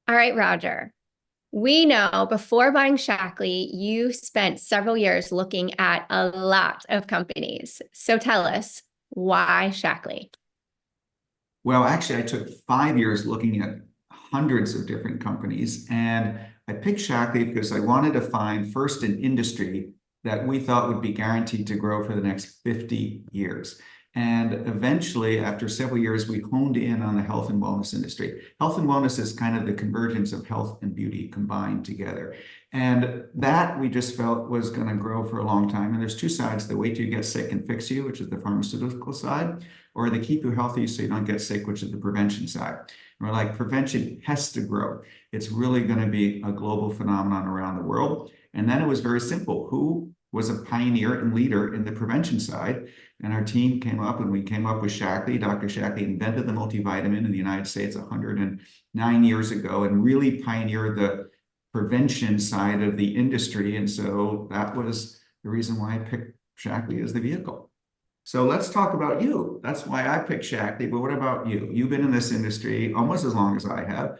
All right, Roger. We know before buying Shaklee, you spent several years looking at a lot of companies. So tell us, why Shaklee? Well, actually, I took 5 years looking at hundreds of different companies, and I picked Shaklee because I wanted to find first an industry that we thought would be guaranteed to grow for the next 50 years. And eventually, after several years, we honed in on the health and wellness industry. Health and wellness is kind of the convergence of health and beauty combined together. And that we just felt was going to grow for a long time. And there's two sides: the wait till you get sick and fix you, which is the pharmaceutical side, or they keep you healthy so you don't get sick, which is the prevention side. And we're like, prevention has to grow. It's really going to be a global phenomenon around the world. And then it was very simple. Who was a pioneer and leader in the prevention side? And our team came up and we came up with Shaklee. Dr. Shaklee invented the multivitamin in the United States 109 years ago and really pioneered the prevention side of the industry. And so that was the reason why I picked Shaklee as the vehicle. So let's talk about you. That's why I picked Shaklee. But what about you? You've been in this industry almost as long as I have.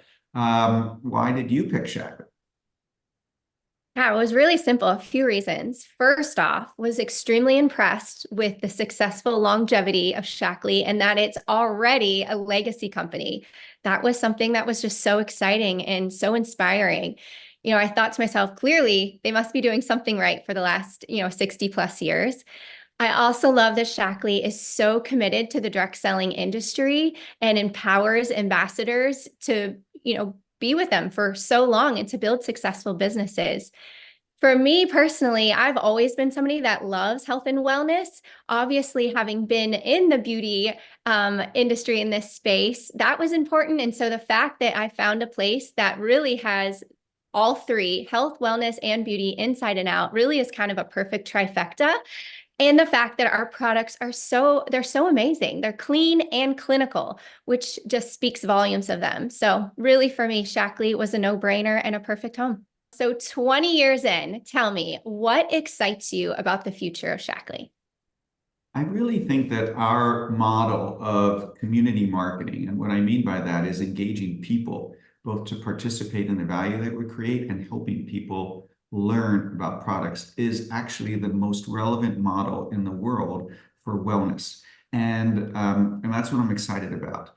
Why did you pick Shaklee? Yeah, it was really simple. A few reasons. First off, was extremely impressed with the successful longevity of Shaklee and that it's already a legacy company. That was something that was just so exciting and so inspiring. I thought to myself, clearly, they must be doing something right for the last, 60 plus years. I also love that Shaklee is so committed to the direct selling industry and empowers ambassadors to, be with them for so long and to build successful businesses. For me personally, I've always been somebody that loves health and wellness. Obviously, having been in the beauty industry in this space, that was important. And so the fact that I found a place that really has all three, health, wellness, and beauty inside and out, really is kind of a perfect trifecta. And the fact that our products they're so amazing. They're clean and clinical, which just speaks volumes of them. So really for me, Shaklee was a no-brainer and a perfect home. So 20 years in, tell me, what excites you about the future of Shaklee? I really think that our model of community marketing, and what I mean by that is engaging people both to participate in the value that we create and helping people learn about products, is actually the most relevant model in the world for wellness. And that's what I'm excited about.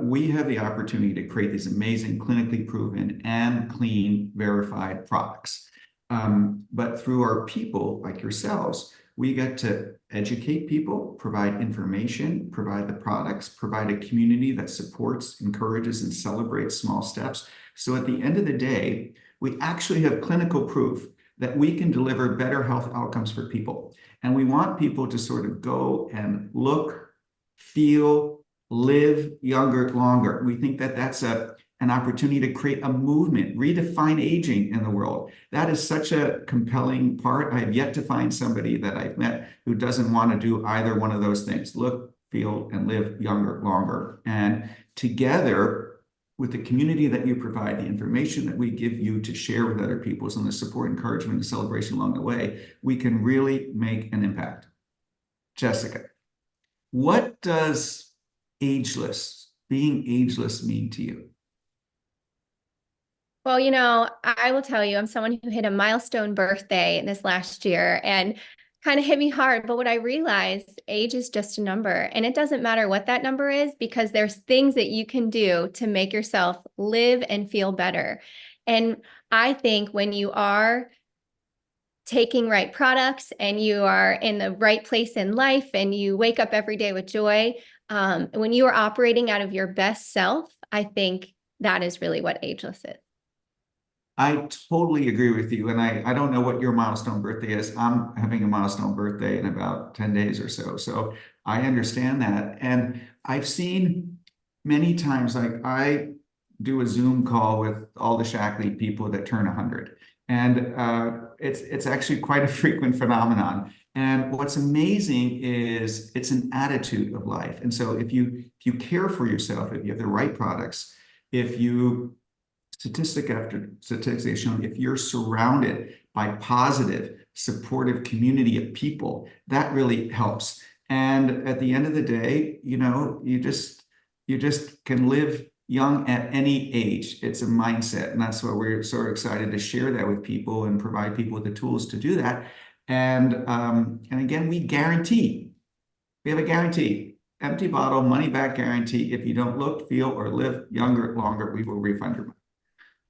We have the opportunity to create these amazing, clinically proven and clean, verified products. But through our people like yourselves, we get to educate people, provide information, provide the products, provide a community that supports, encourages, and celebrates small steps. So at the end of the day, we actually have clinical proof that we can deliver better health outcomes for people. And we want people to sort of go and look, feel, live younger, longer. We think that that's an opportunity to create a movement, redefine aging in the world. That is such a compelling part. I have yet to find somebody that I've met who doesn't want to do either one of those things: look, feel, and live younger, longer. And together, with the community that you provide, the information that we give you to share with other people, and the support, encouragement, and celebration along the way, we can really make an impact. Jessica, what does being ageless mean to you? Well, I will tell you, I'm someone who hit a milestone birthday this last year and kind of hit me hard. But what I realized, age is just a number, and it doesn't matter what that number is because there's things that you can do to make yourself live and feel better. And I think when you are taking right products and you are in the right place in life and you wake up every day with joy, when you are operating out of your best self, I think that is really what ageless is. I totally agree with you. And I don't know what your milestone birthday is. I'm having a milestone birthday in about 10 days or so. So I understand that. And I've seen many times, like I do a Zoom call with all the Shaklee people that turn 100. And it's actually quite a frequent phenomenon. And what's amazing is it's an attitude of life. And so if you care for yourself, if you have the right products, if you statistic after statistic has shown if you're surrounded by positive, supportive community of people, that really helps. And at the end of the day, you just can live young at any age. It's a mindset. And that's why we're so excited to share that with people and provide people with the tools to do that. And again, we have a guarantee, empty bottle, money back guarantee. If you don't look, feel, or live younger longer, we will refund your money.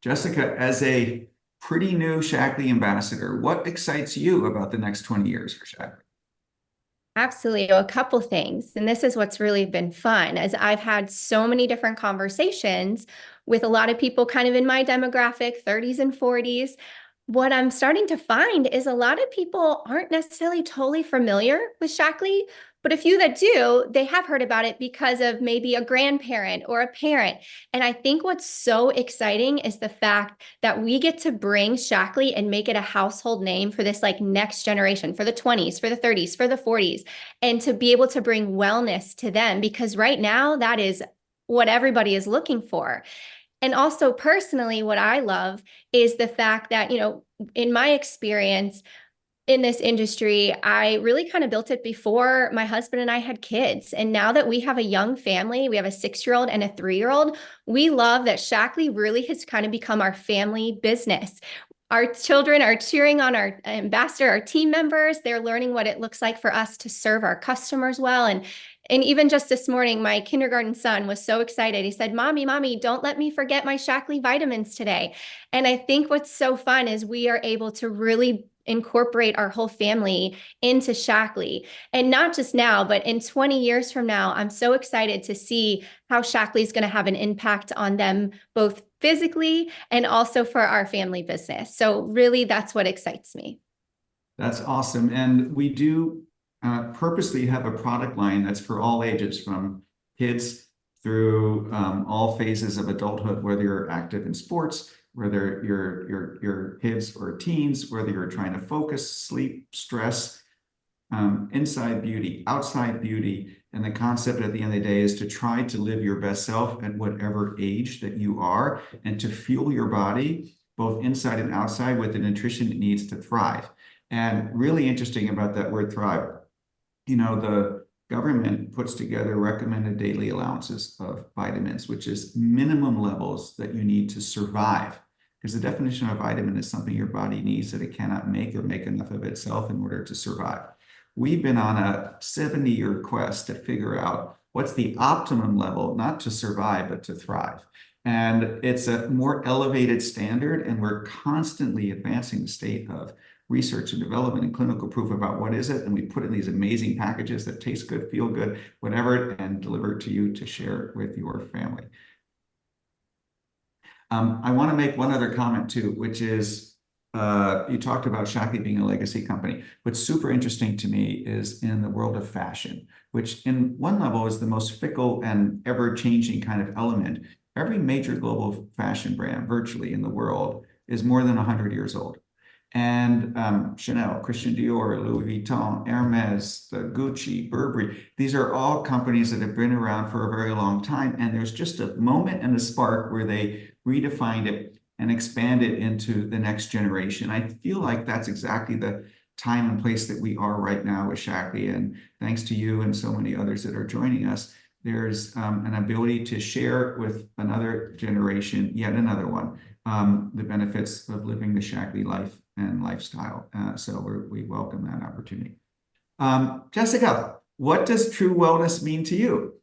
Jessica, as a pretty new Shaklee ambassador, what excites you about the next 20 years for Shaklee? Absolutely. A couple things. And this is what's really been fun, as I've had so many different conversations with a lot of people kind of in my demographic, 30s and 40s. What I'm starting to find is a lot of people aren't necessarily totally familiar with Shaklee, but a few that do, they have heard about it because of maybe a grandparent or a parent. And I think what's so exciting is the fact that we get to bring Shaklee and make it a household name for this like next generation, for the 20s, for the 30s, for the 40s, and to be able to bring wellness to them, because right now that is what everybody is looking for. And also personally, what I love is the fact that, in my experience in this industry, I really kind of built it before my husband and I had kids. And now that we have a young family, we have a 6-year-old and a 3-year-old, we love that Shaklee really has kind of become our family business. Our children are cheering on our ambassador, our team members. They're learning what it looks like for us to serve our customers well. And even just this morning, my kindergarten son was so excited. He said, Mommy, don't let me forget my Shaklee vitamins today. And I think what's so fun is we are able to really incorporate our whole family into Shaklee. And not just now, but in 20 years from now, I'm so excited to see how Shaklee is going to have an impact on them, both physically and also for our family business. So really, that's what excites me. That's awesome. And we do purposely have a product line that's for all ages, from kids through all phases of adulthood, whether you're active in sports, whether you're kids or teens, whether you're trying to focus, sleep, stress, inside beauty, outside beauty. And the concept at the end of the day is to try to live your best self at whatever age that you are, and to fuel your body both inside and outside with the nutrition it needs to thrive. And really interesting about that word thrive, the government puts together recommended daily allowances of vitamins, which is minimum levels that you need to survive. Because the definition of a vitamin is something your body needs that it cannot make, or make enough of itself in order to survive. We've been on a 70-year quest to figure out what's the optimum level, not to survive, but to thrive. And it's a more elevated standard, and we're constantly advancing the state of research and development and clinical proof about what is it. And we put it in these amazing packages that taste good, feel good, whatever, and deliver it to you to share with your family. I want to make one other comment too, which is you talked about Shaklee being a legacy company. What's super interesting to me is in the world of fashion, which in one level is the most fickle and ever-changing kind of element. Every major global fashion brand virtually in the world is more than 100 years old. And Chanel, Christian Dior, Louis Vuitton, Hermes, the Gucci, Burberry, these are all companies that have been around for a very long time. And there's just a moment and a spark where they redefined it and expand it into the next generation. I feel like that's exactly the time and place that we are right now with Shaklee. And thanks to you and so many others that are joining us, there's an ability to share with another generation, yet another one, the benefits of living the Shaklee life and lifestyle. So we welcome that opportunity. Jessica, what does true wellness mean to you?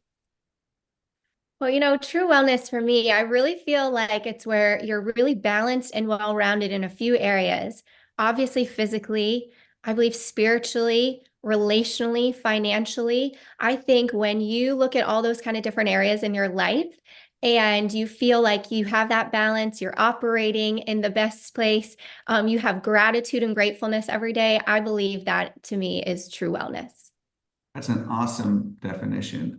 Well, true wellness for me, I really feel like it's where you're really balanced and well-rounded in a few areas. Obviously, physically, I believe spiritually, relationally, financially. I think when you look at all those kind of different areas in your life and you feel like you have that balance, you're operating in the best place, you have gratitude and gratefulness every day, I believe that to me is true wellness. That's an awesome definition.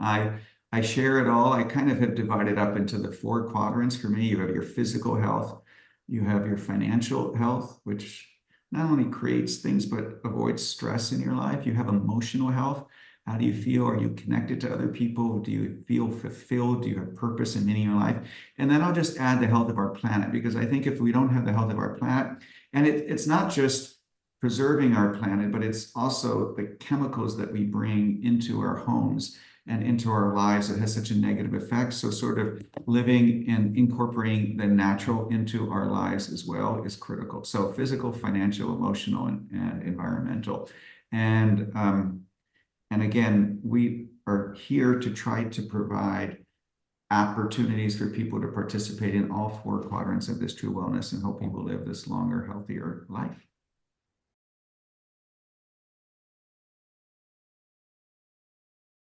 I share it all. I kind of have divided up into the 4 quadrants. For me, you have your physical health, you have your financial health, which not only creates things, but avoids stress in your life. You have emotional health. How do you feel? Are you connected to other people? Do you feel fulfilled? Do you have purpose and meaning in your life? And then I'll just add the health of our planet, because I think if we don't have the health of our planet, and it's not just preserving our planet, but it's also the chemicals that we bring into our homes and into our lives that has such a negative effect. So sort of living and incorporating the natural into our lives as well is critical. So physical, financial, emotional, and environmental. And again, we are here to try to provide opportunities for people to participate in all four quadrants of this true wellness and help people live this longer, healthier life.